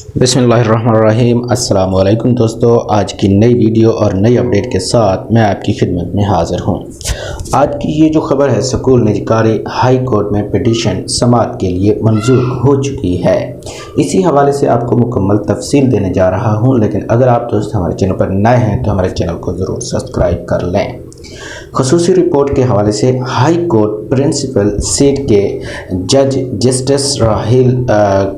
بسم اللہ الرحمن الرحیم۔ السلام علیکم دوستو، آج کی نئی ویڈیو اور نئی اپڈیٹ کے ساتھ میں آپ کی خدمت میں حاضر ہوں۔ آج کی یہ جو خبر ہے، سکول نجکاری ہائی کورٹ میں پٹیشن سماعت کے لیے منظور ہو چکی ہے۔ اسی حوالے سے آپ کو مکمل تفصیل دینے جا رہا ہوں، لیکن اگر آپ دوست ہمارے چینل پر نئے ہیں تو ہمارے چینل کو ضرور سبسکرائب کر لیں۔ خصوصی رپورٹ کے حوالے سے ہائی کورٹ پرنسپل سیٹ کے جج جسٹس راہیل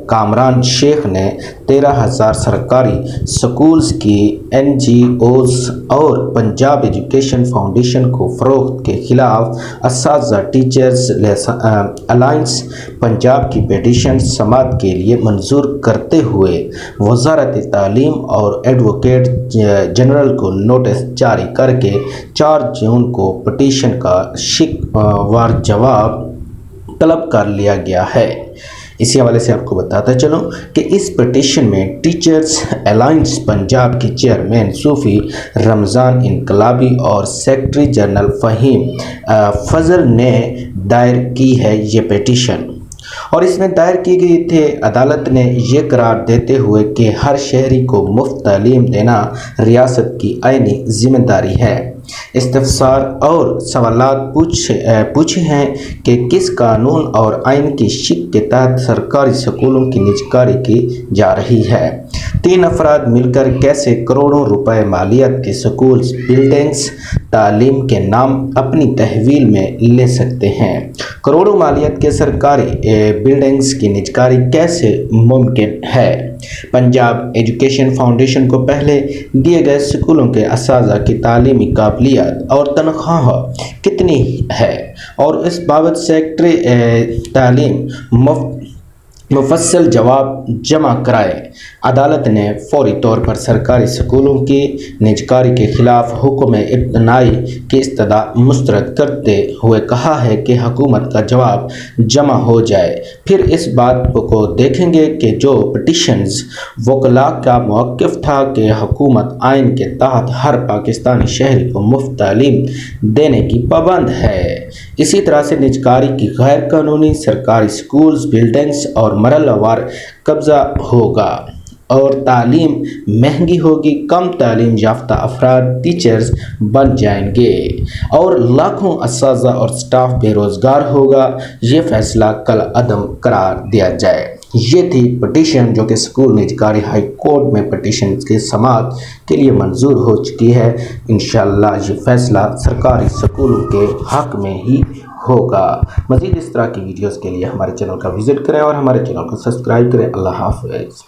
کامران شیخ نے 13,000 سرکاری سکولز کی NGOز اور پنجاب ایجوکیشن فاؤنڈیشن کو فروخت کے خلاف اساتذہ ٹیچرز الائنس پنجاب کی پٹیشن سماعت کے لیے منظور کرتے ہوئے وزارت تعلیم اور ایڈوکیٹ جنرل کو نوٹس جاری کر کے 4 جون کو پٹیشن کا شکوار جواب طلب کر لیا گیا ہے۔ اسی حوالے سے آپ کو بتاتا چلوں کہ اس پٹیشن میں ٹیچرز الائنس پنجاب کی چیئرمین صوفی رمضان انقلابی اور سیکرٹری جنرل فہیم فضل نے دائر کی ہے یہ پٹیشن، اور اس میں دائر کی گئی تھی عدالت نے یہ قرار دیتے ہوئے کہ ہر شہری کو مفت تعلیم دینا ریاست کی آئینی ذمہ داری ہے۔ استفسار اور سوالات پوچھے ہیں کہ کس قانون اور آئین کی شق کے تحت سرکاری سکولوں کی نجکاری کی جا رہی ہے۔ 3 افراد مل کر کیسے کروڑوں روپے مالیت کے سکولز بلڈنگز تعلیم کے نام اپنی تحویل میں لے سکتے ہیں؟ کروڑوں مالیت کے سرکاری بلڈنگز کی نجکاری کیسے ممکن ہے؟ پنجاب ایجوکیشن فاؤنڈیشن کو پہلے دیے گئے سکولوں کے اساتذہ کی تعلیمی قابلیت اور تنخواہ کتنی ہے، اور اس بابت سیکرٹری تعلیم مفصل جواب جمع کرائے۔ عدالت نے فوری طور پر سرکاری سکولوں کی نجکاری کے خلاف حکم امتناعی کی استدعا مسترد کرتے ہوئے کہا ہے کہ حکومت کا جواب جمع ہو جائے، پھر اس بات کو دیکھیں گے کہ جو پٹیشنز وکلاء کا موقف تھا کہ حکومت آئین کے تحت ہر پاکستانی شہری کو مفت تعلیم دینے کی پابند ہے، اسی طرح سے نجکاری کی غیر قانونی سرکاری سکولز بلڈنگز اور مرحلہ وار قبضہ ہوگا اور تعلیم مہنگی ہوگی، کم تعلیم یافتہ افراد ٹیچرز بن جائیں گے اور لاکھوں اساتذہ اور سٹاف بے روزگار ہوگا۔ یہ فیصلہ کل عدم قرار دیا جائے۔ یہ تھی پٹیشن جو کہ سکول نجکاری ہائی کورٹ میں پٹیشن کی سماعت کے لیے منظور ہو چکی ہے۔ انشاءاللہ یہ فیصلہ سرکاری سکولوں کے حق میں ہی ہوگا۔ مزید اس طرح کی ویڈیوز کے لیے ہمارے چینل کا وزٹ کریں اور ہمارے چینل کو سبسکرائب کریں۔ اللہ حافظ۔